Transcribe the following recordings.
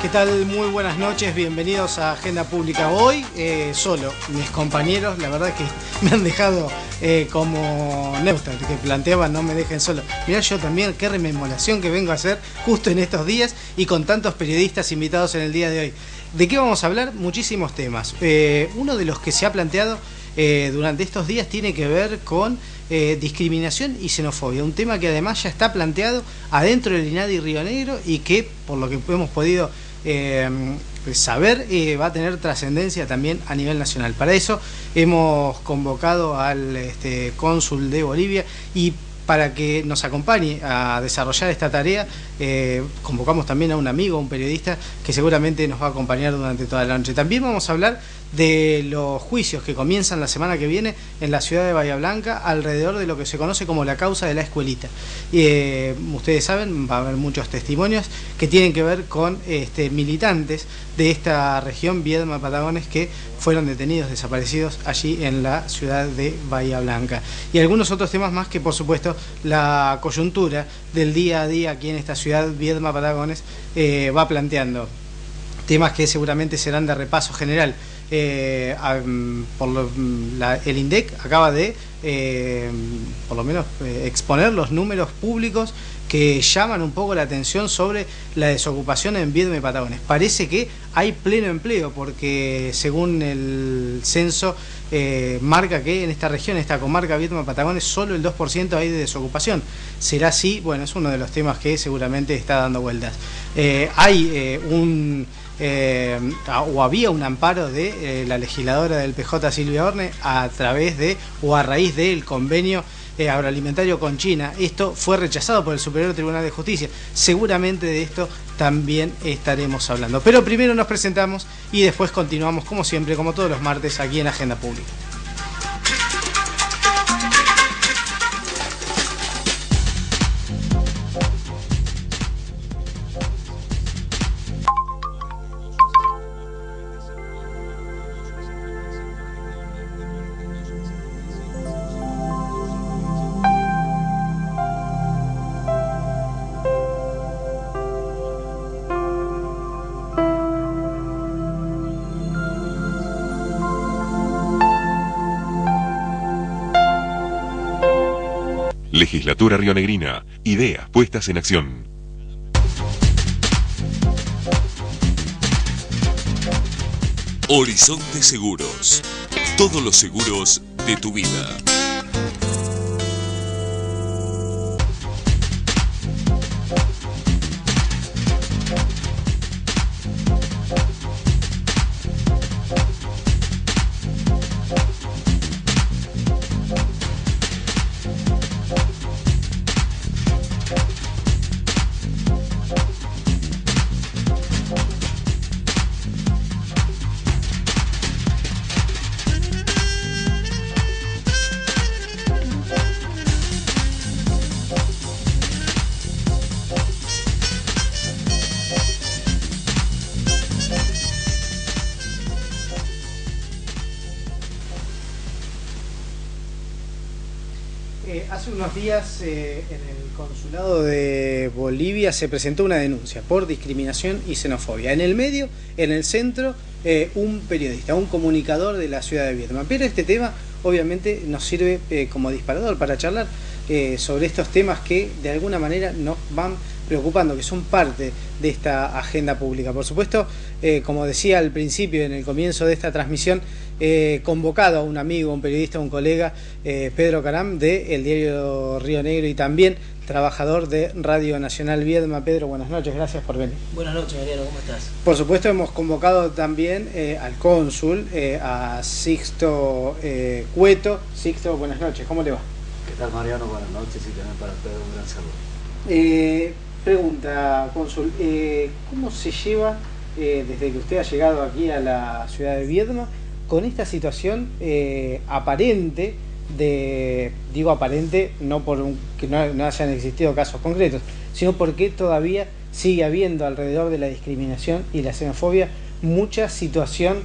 ¿Qué tal? Muy buenas noches, bienvenidos a Agenda Pública. Hoy solo, mis compañeros, la verdad que me han dejado como Neustadt, que planteaban no me dejen solo. Mirá, yo también, qué rememoración que vengo a hacer justo en estos días y con tantos periodistas invitados en el día de hoy. ¿De qué vamos a hablar? Muchísimos temas. Uno de los que se ha planteado durante estos días tiene que ver con discriminación y xenofobia, un tema que además ya está planteado adentro del INADI Río Negro y que, por lo que hemos podido saber, va a tener trascendencia también a nivel nacional. Para eso hemos convocado al cónsul de Bolivia y para que nos acompañe a desarrollar esta tarea, convocamos también a un amigo, un periodista, que seguramente nos va a acompañar durante toda la noche. También vamos a hablar de los juicios que comienzan la semana que viene en la ciudad de Bahía Blanca alrededor de lo que se conoce como la causa de la escuelita. Ustedes saben, va a haber muchos testimonios que tienen que ver con militantes de esta región, Viedma, Patagones, que fueron detenidos, desaparecidos allí en la ciudad de Bahía Blanca. Y algunos otros temas más que, por supuesto, la coyuntura del día a día aquí en esta ciudad, Viedma, Patagones, va planteando. Temas que seguramente serán de repaso general. El INDEC acaba de, por lo menos, exponer los números públicos que llaman un poco la atención sobre la desocupación en Viedma y Patagones. Parece que hay pleno empleo, porque según el censo marca que en esta región, en esta comarca Viedma y Patagones, solo el 2% hay de desocupación. ¿Será así? Bueno, es uno de los temas que seguramente está dando vueltas. Había un amparo de la legisladora del PJ, Silvia Orne, a través de o a raíz del convenio agroalimentario con China. Esto fue rechazado por el Superior Tribunal de Justicia. Seguramente de esto también estaremos hablando. Pero primero nos presentamos y después continuamos, como siempre, como todos los martes, aquí en Agenda Pública. Legislatura rionegrina. Ideas puestas en acción. Horizonte Seguros. Todos los seguros de tu vida. Hace unos días en el consulado de Bolivia se presentó una denuncia por discriminación y xenofobia. En el medio, en el centro, un periodista, un comunicador de la ciudad de Viedma. Pero este tema obviamente nos sirve como disparador para charlar sobre estos temas que de alguna manera nos van preocupando, que son parte de esta agenda pública. Por supuesto, como decía al principio, en el comienzo de esta transmisión, convocado a un amigo, un periodista, un colega, Pedro Caram, de El Diario Río Negro y también trabajador de Radio Nacional Viedma. Pedro, buenas noches, gracias por venir. Buenas noches, Mariano, ¿cómo estás? Por supuesto, hemos convocado también al cónsul, a Sixto Cueto. Sixto, buenas noches, ¿cómo le va? ¿Qué tal, Mariano? Buenas noches y también para Pedro un gran saludo. Pregunta, cónsul, ¿cómo se lleva desde que usted ha llegado aquí a la ciudad de Viedma con esta situación aparente digo aparente, no por que no hayan existido casos concretos, sino porque todavía sigue habiendo alrededor de la discriminación y la xenofobia mucha situación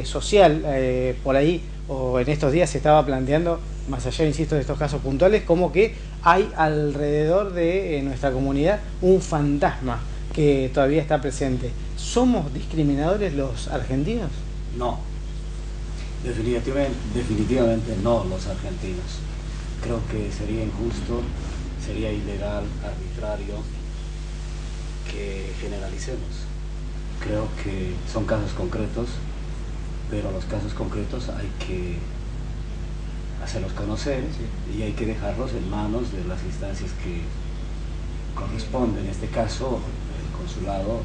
social por ahí, o en estos días se estaba planteando, más allá, insisto, de estos casos puntuales, como que hay alrededor de nuestra comunidad un fantasma que todavía está presente. ¿Somos discriminadores los argentinos? No, definitivamente no los argentinos. Creo que sería injusto, sería ilegal, arbitrario que generalicemos. Creo que son casos concretos, pero los casos concretos hay que hacerlos conocer, sí, y hay que dejarlos en manos de las instancias que corresponden. En este caso, el consulado,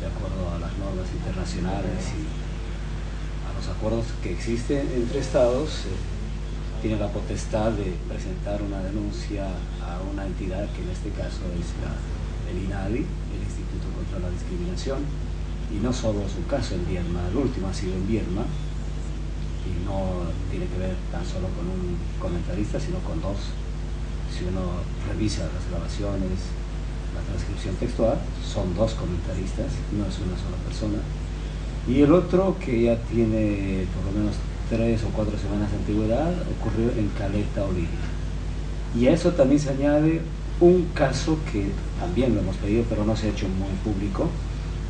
de acuerdo a las normas internacionales y a los acuerdos que existen entre estados, tiene la potestad de presentar una denuncia a una entidad que en este caso es el INADI, el Instituto contra la Discriminación, y no solo es un caso en Viedma, el último ha sido en Viedma, y no tiene que ver tan solo con un comentarista, sino con dos. Si uno revisa las grabaciones, la transcripción textual, son dos comentaristas, no es una sola persona. Y el otro, que ya tiene por lo menos 3 o 4 semanas de antigüedad, ocurrió en Caleta, Olivia. Y a eso también se añade un caso que también lo hemos pedido, pero no se ha hecho muy público,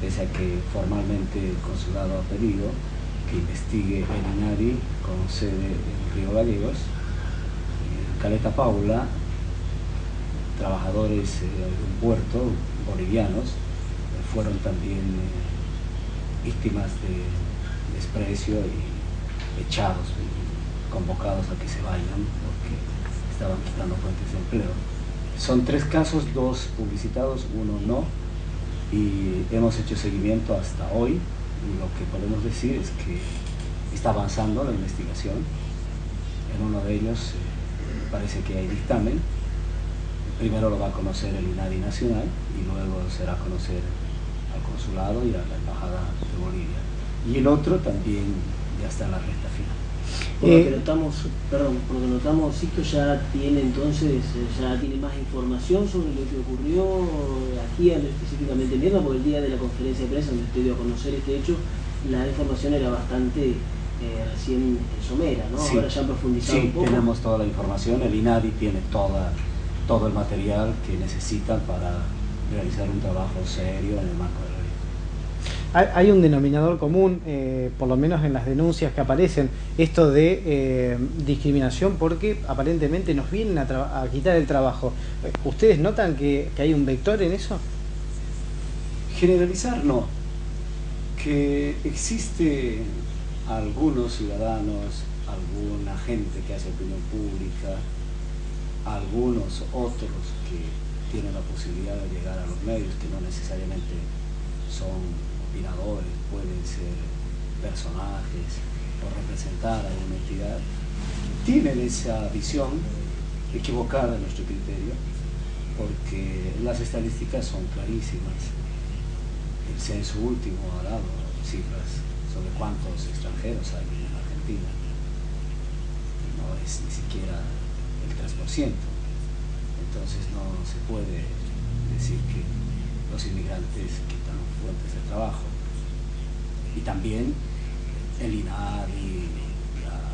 pese a que formalmente el consulado ha pedido que investigue el INADI con sede en Río Gallegos. En Caleta Paula, trabajadores de un puerto, bolivianos, fueron también víctimas de desprecio y echados, convocados a que se vayan porque estaban quitando fuentes de empleo. Son 3 casos, 2 publicitados, 1 no, y hemos hecho seguimiento hasta hoy, y lo que podemos decir es que está avanzando la investigación. En uno de ellos parece que hay dictamen. Primero lo va a conocer el INADI nacional y luego será a conocer al consulado y a la embajada de Bolivia. Y el otro también ya está en la recta final. Por lo que notamos, Sixto ya tiene entonces, ya tiene más información sobre lo que ocurrió aquí específicamente en Viedma, porque el día de la conferencia de prensa donde usted dio a conocer este hecho, la información era bastante recién somera, ¿no? Sí, ahora ya han profundizado un poco. Sí, tenemos toda la información, el INADI tiene todo el material que necesitan para realizar un trabajo serio en el marco de la ley. Hay un denominador común, por lo menos en las denuncias que aparecen, esto de discriminación porque aparentemente nos vienen a quitar el trabajo. ¿Ustedes notan que hay un vector en eso? Generalizar no, que existe algunos ciudadanos, alguna gente que hace opinión pública, algunos otros que tienen la posibilidad de llegar a los medios, que no necesariamente son opinadores, pueden ser personajes o representar a una entidad, tienen esa visión equivocada a nuestro criterio, porque las estadísticas son clarísimas. El censo último ha dado cifras sobre cuántos extranjeros hay en Argentina. No es ni siquiera el 3%. Entonces no se puede decir que los inmigrantes quitan fuentes de trabajo. Y también el INADI, la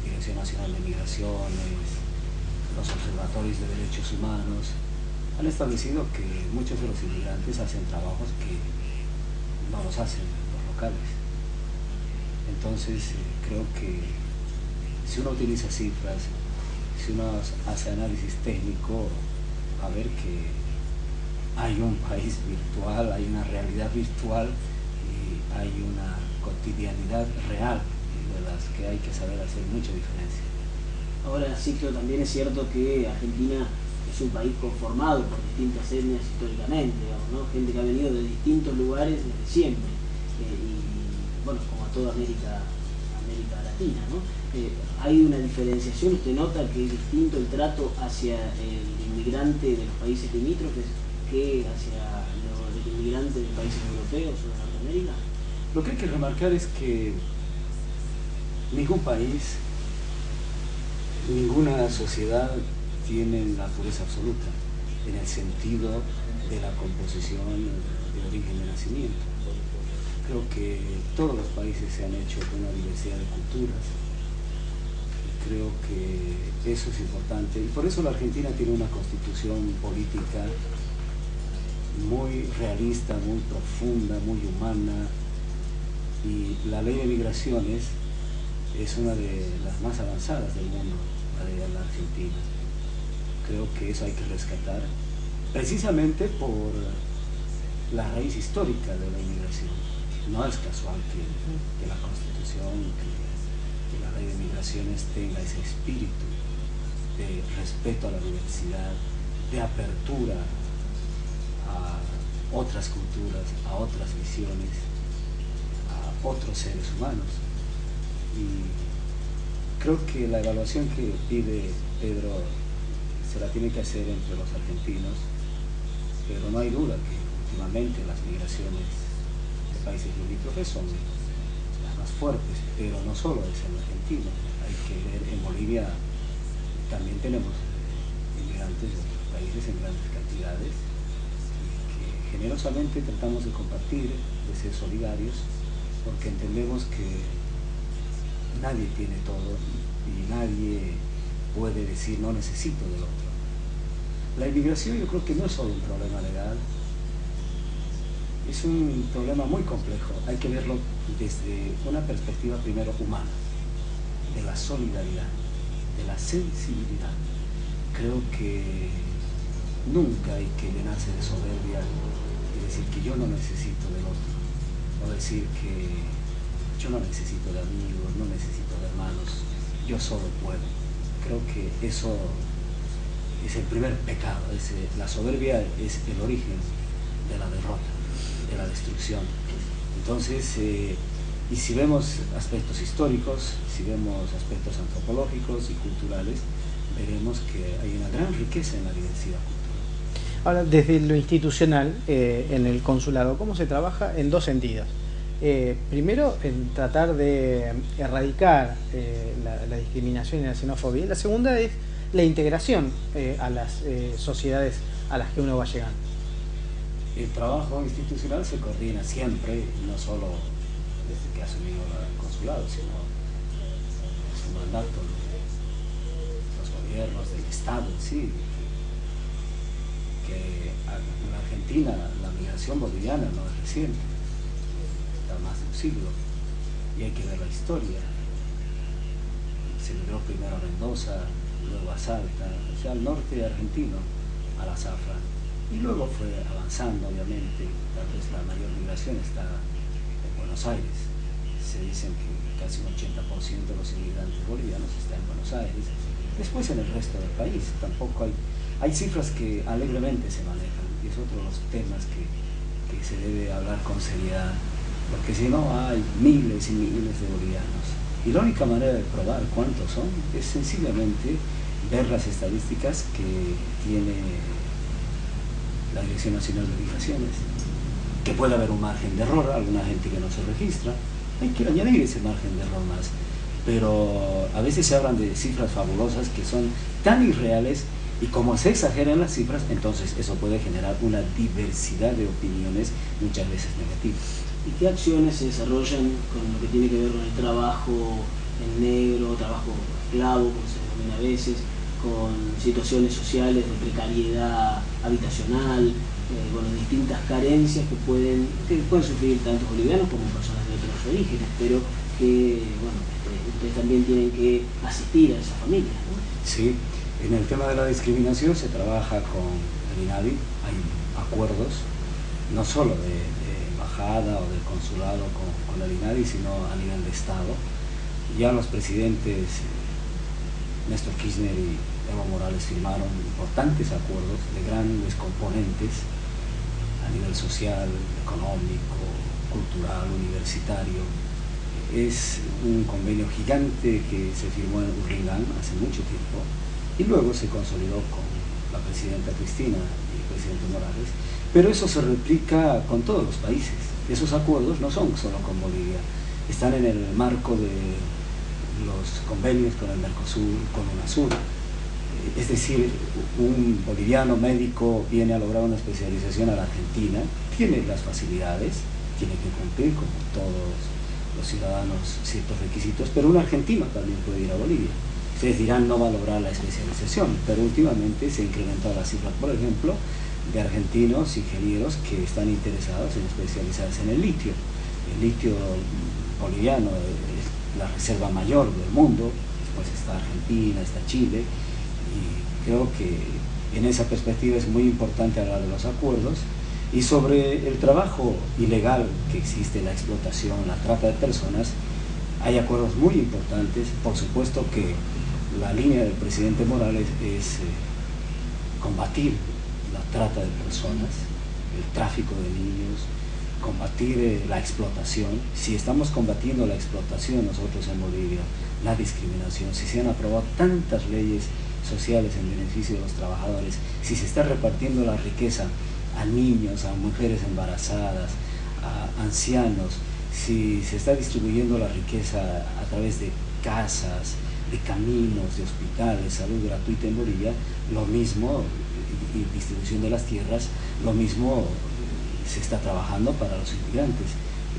Dirección Nacional de Migraciones, los observatorios de derechos humanos han establecido que muchos de los inmigrantes hacen trabajos que no los hacen los locales. Entonces creo que si uno utiliza cifras, si uno hace análisis técnico, va a ver que hay un país virtual, hay una realidad virtual y hay una cotidianidad real de las que hay que saber hacer mucha diferencia. Ahora, Sixto, también es cierto que Argentina es un país conformado por distintas etnias históricamente, digamos, ¿no? Gente que ha venido de distintos lugares desde siempre, y bueno, como a toda América Latina, ¿no? Hay una diferenciación, usted nota que es distinto el trato hacia el inmigrante de los países limítrofes que hacia el inmigrante de países europeos o de Norteamérica. Lo que hay que remarcar es que ningún país, ninguna sociedad tiene la pureza absoluta en el sentido de la composición de origen de nacimiento. Creo que todos los países se han hecho con una diversidad de culturas y creo que eso es importante, y por eso la Argentina tiene una constitución política muy realista, muy profunda, muy humana, y la ley de migraciones es una de las más avanzadas del mundo, la de la Argentina. Creo que eso hay que rescatar, precisamente por la raíz histórica de la inmigración. No es casual que la Constitución, que la ley de migraciones tenga ese espíritu de respeto a la diversidad, de apertura a otras culturas, a otras visiones, a otros seres humanos. Y creo que la evaluación que pide Pedro se la tiene que hacer entre los argentinos, pero no hay duda que últimamente las migraciones de países limítrofes son las más fuertes, pero no solo es en Argentina. Hay que ver, en Bolivia también tenemos inmigrantes de otros países en grandes cantidades, y que generosamente tratamos de compartir, de ser solidarios, porque entendemos que nadie tiene todo y nadie puede decir no necesito del otro. La inmigración yo creo que no es solo un problema legal, es un problema muy complejo. Hay que verlo desde una perspectiva primero humana, de la solidaridad, de la sensibilidad. Creo que nunca hay que llenarse de soberbia y decir que yo no necesito del otro, o decir que yo no necesito de amigos, no necesito de hermanos, yo solo puedo. Creo que eso es el primer pecado. La soberbia es el origen de la derrota, de la destrucción. Entonces, y si vemos aspectos históricos, si vemos aspectos antropológicos y culturales, veremos que hay una gran riqueza en la diversidad cultural. Ahora, desde lo institucional, en el consulado, ¿cómo se trabaja? En dos sentidos. Primero, en tratar de erradicar la discriminación y la xenofobia. Y la segunda es la integración a las sociedades a las que uno va llegando. El trabajo institucional se coordina siempre, no solo desde que ha asumido el consulado, sino su mandato, los gobiernos del Estado en sí. Que en Argentina la migración boliviana no es reciente, está más de un siglo, y hay que ver la historia. Se migró primero a Mendoza, luego a Salta, o sea, al norte argentino, a la zafra, y luego fue avanzando, obviamente. Tal vez la mayor migración está en Buenos Aires. Se dicen que casi un 80% de los inmigrantes bolivianos están en Buenos Aires. Después en el resto del país tampoco hay cifras que alegremente se manejan, y es otro de los temas que se debe hablar con seriedad, porque si no hay miles y miles de bolivianos. Y la única manera de probar cuántos son es sencillamente ver las estadísticas que tiene la Dirección Nacional de Migraciones, que puede haber un margen de error, alguna gente que no se registra, hay que añadir ese margen de error más, pero a veces se hablan de cifras fabulosas que son tan irreales, y como se exageran las cifras, entonces eso puede generar una diversidad de opiniones, muchas veces negativas. ¿Y qué acciones se desarrollan con lo que tiene que ver con el trabajo en negro, trabajo esclavo, como se denomina a veces, con situaciones sociales de precariedad habitacional, bueno, distintas carencias que pueden sufrir tantos bolivianos como personas de otros orígenes, pero que, bueno, ustedes también tienen que asistir a esas familias, ¿no? Sí, en el tema de la discriminación se trabaja con el INADI, hay acuerdos, no solo de embajada o del consulado con el INADI, sino a nivel de Estado. Ya los presidentes Néstor Kirchner y Evo Morales firmaron importantes acuerdos de grandes componentes a nivel social, económico, cultural, universitario. Es un convenio gigante que se firmó en Urlingan hace mucho tiempo y luego se consolidó con la presidenta Cristina y el presidente Morales, pero eso se replica con todos los países. Esos acuerdos no son solo con Bolivia, están en el marco de los convenios con el Mercosur, con UNASUR. Es decir, un boliviano médico viene a lograr una especialización a la Argentina, tiene las facilidades, tiene que cumplir como todos los ciudadanos ciertos requisitos, pero un argentino también puede ir a Bolivia. Ustedes dirán, no va a lograr la especialización, pero últimamente se ha incrementado la cifra, por ejemplo, de argentinos ingenieros que están interesados en especializarse en el litio. El litio boliviano es la reserva mayor del mundo, después está Argentina, está Chile, y creo que en esa perspectiva es muy importante hablar de los acuerdos. Y sobre el trabajo ilegal que existe, la explotación, la trata de personas, hay acuerdos muy importantes. Por supuesto que la línea del presidente Morales es combatir la trata de personas, el tráfico de niños, combatir la explotación. Si estamos combatiendo la explotación nosotros en Bolivia, la discriminación, si se han aprobado tantas leyes sociales en beneficio de los trabajadores, si se está repartiendo la riqueza a niños, a mujeres embarazadas, a ancianos, si se está distribuyendo la riqueza a través de casas, de caminos, de hospitales, salud gratuita en Bolivia, lo mismo, y distribución de las tierras, lo mismo se está trabajando para los inmigrantes.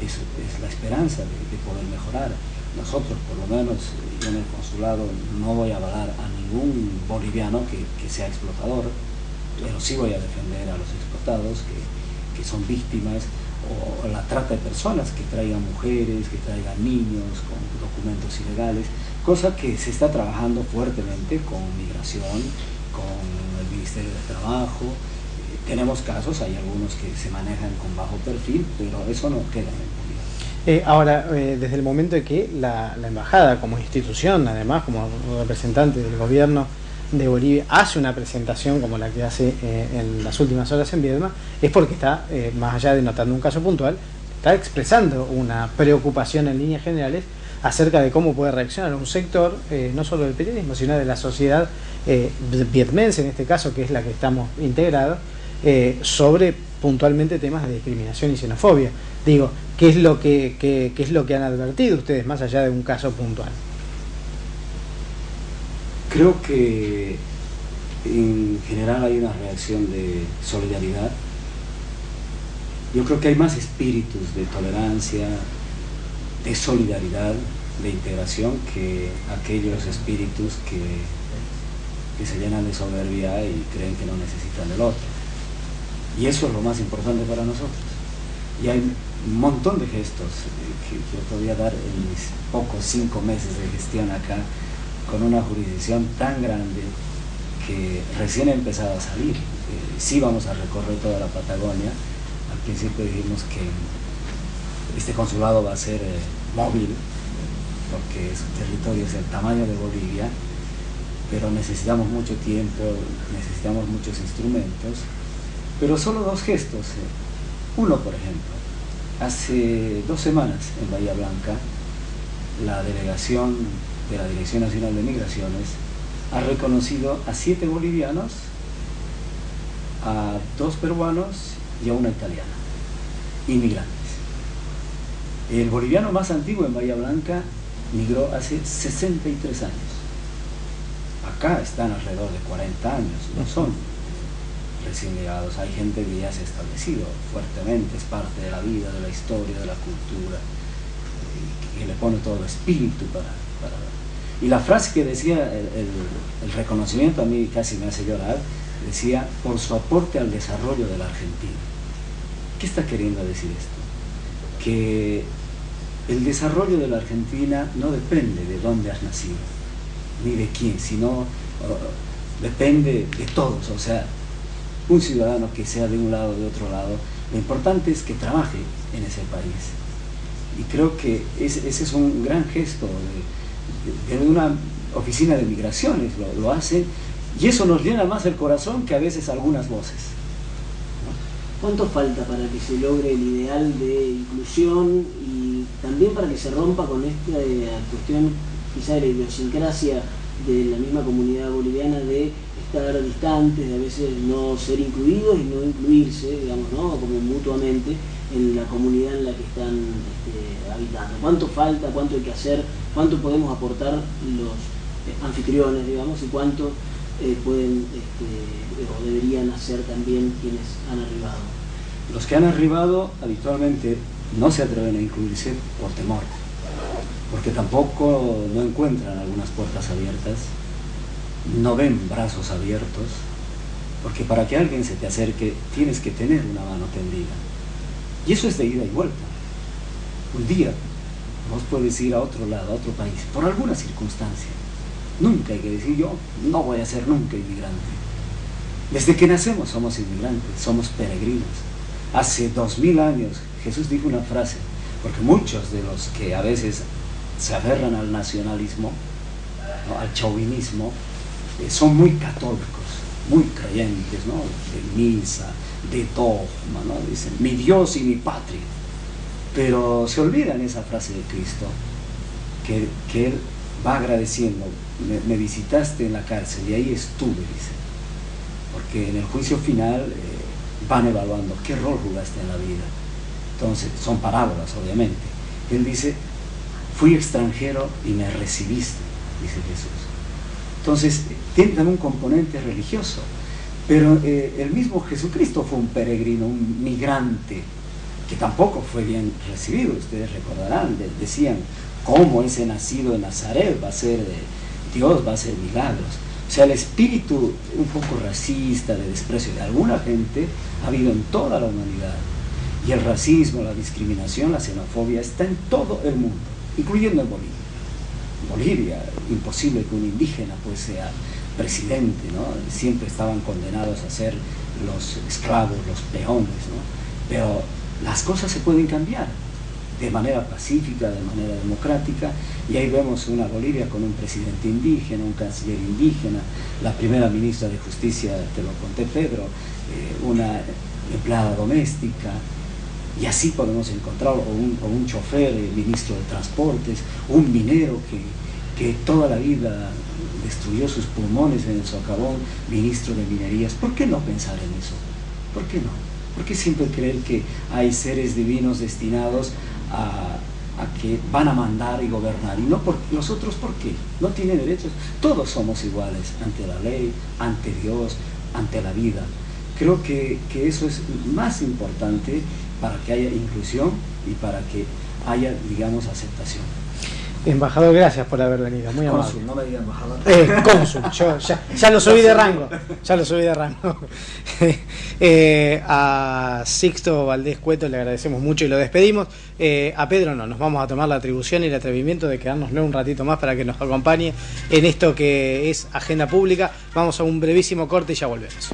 Eso es la esperanza de poder mejorar. Nosotros, por lo menos, yo en el consulado no voy a avalar a ningún boliviano que sea explotador, pero sí voy a defender a los explotados que son víctimas, o la trata de personas, que traigan mujeres, que traigan niños con documentos ilegales, cosa que se está trabajando fuertemente con migración, con el Ministerio de Trabajo. Tenemos casos, hay algunos que se manejan con bajo perfil, pero eso no queda en Bolivia. Ahora, desde el momento en que la embajada como institución, además como representante del gobierno de Bolivia, hace una presentación como la que hace en las últimas horas en Viedma, es porque está, más allá de notando un caso puntual, está expresando una preocupación en líneas generales acerca de cómo puede reaccionar un sector, no solo del periodismo, sino de la sociedad vietmense, en este caso, que es la que estamos integrados, sobre puntualmente temas de discriminación y xenofobia. Digo, ¿qué es lo que han advertido ustedes, más allá de un caso puntual? Creo que en general hay una reacción de solidaridad. Yo creo que hay más espíritus de tolerancia, de solidaridad, de integración, que aquellos espíritus que se llenan de soberbia y creen que no necesitan del otro. Y eso es lo más importante para nosotros. Y hay un montón de gestos que yo podía dar en mis pocos 5 meses de gestión acá, con una jurisdicción tan grande que recién ha empezado a salir. Sí vamos a recorrer toda la Patagonia. Al principio dijimos que este consulado va a ser móvil, porque su territorio es el tamaño de Bolivia, pero necesitamos mucho tiempo, necesitamos muchos instrumentos, pero solo 2 gestos. Uno, por ejemplo, hace 2 semanas en Bahía Blanca, la delegación de la Dirección Nacional de Migraciones ha reconocido a 7 bolivianos, a 2 peruanos y a una italiana, inmigrantes. El boliviano más antiguo en Bahía Blanca migró hace 63 años. Acá están alrededor de 40 años, no son recién llegados. Hay gente que ya se ha establecido fuertemente, es parte de la vida, de la historia, de la cultura, que le pone todo el espíritu para. Y la frase que decía, el reconocimiento, a mí casi me hace llorar, decía: por su aporte al desarrollo de la Argentina. ¿Qué está queriendo decir esto? Que el desarrollo de la Argentina no depende de dónde has nacido, ni de quién, sino depende de todos. O sea, un ciudadano que sea de un lado o de otro lado, lo importante es que trabaje en ese país. Y creo que ese es un gran gesto de una oficina de migraciones, lo hace, y eso nos llena más el corazón que a veces algunas voces. ¿Cuánto falta para que se logre el ideal de inclusión y también para que se rompa con esta cuestión quizá de la idiosincrasia de la misma comunidad boliviana de estar distantes, de a veces no ser incluidos y no incluirse, digamos, ¿no? Como mutuamente en la comunidad en la que están habitando? ¿Cuánto falta? ¿Cuánto hay que hacer? ¿Cuánto podemos aportar los anfitriones, digamos, y cuánto pueden o deberían hacer también quienes han arribado? Los que han arribado habitualmente no se atreven a incluirse por temor, porque tampoco no encuentran algunas puertas abiertas, no ven brazos abiertos, porque para que alguien se te acerque tienes que tener una mano tendida. Y eso es de ida y vuelta. Un día vos puedes ir a otro lado, a otro país, por alguna circunstancia. Nunca hay que decir, yo no voy a ser nunca inmigrante. Desde que nacemos somos inmigrantes, somos peregrinos. Hace 2000 años Jesús dijo una frase, porque muchos de los que a veces se aferran al nacionalismo, ¿no?, al chauvinismo, son muy católicos, muy creyentes, ¿no?, de misa, de dogma, ¿no?, dicen mi Dios y mi patria, pero se olvidan esa frase de Cristo, que Él va agradeciendo, me visitaste en la cárcel y ahí estuve, dice, porque en el juicio final van evaluando qué rol jugaste en la vida. Entonces, son parábolas, obviamente. Él dice, fui extranjero y me recibiste, dice Jesús. Entonces, tiene también un componente religioso, pero el mismo Jesucristo fue un peregrino, un migrante, que tampoco fue bien recibido. Ustedes recordarán, decían, ¿cómo ese nacido en Nazaret va a ser Dios, va a hacer milagros? O sea, el espíritu un poco racista, de desprecio de alguna gente, ha habido en toda la humanidad. Y el racismo, la discriminación, la xenofobia está en todo el mundo, incluyendo en Bolivia. En Bolivia, imposible que un indígena pues sea presidente, ¿no? Siempre estaban condenados a ser los esclavos, los peones, ¿no? Pero las cosas se pueden cambiar de manera pacífica, de manera democrática, y ahí vemos una Bolivia con un presidente indígena, un canciller indígena, la primera ministra de Justicia, te lo conté, Pedro, una empleada doméstica, y así podemos encontrar, o un chofer, ministro de Transportes, un minero que toda la vida destruyó sus pulmones en el socavón, ministro de Minerías. ¿Por qué no pensar en eso? ¿Por qué no? ¿Por qué siempre creer que hay seres divinos destinados a que van a mandar y gobernar? Y no por los otros, ¿por qué? No tienen derechos. Todos somos iguales ante la ley, ante Dios, ante la vida. Creo que eso es más importante para que haya inclusión y para que haya, digamos, aceptación. Embajador, gracias por haber venido, muy amable. Cónsul, no me diga embajador. Cónsul, yo ya lo subí de rango, a Sixto Valdés Cueto le agradecemos mucho y lo despedimos. A Pedro no, nos vamos a tomar la atribución y el atrevimiento de quedárnoslo un ratito más para que nos acompañe en esto que es Agenda Pública. Vamos a un brevísimo corte y ya volvemos.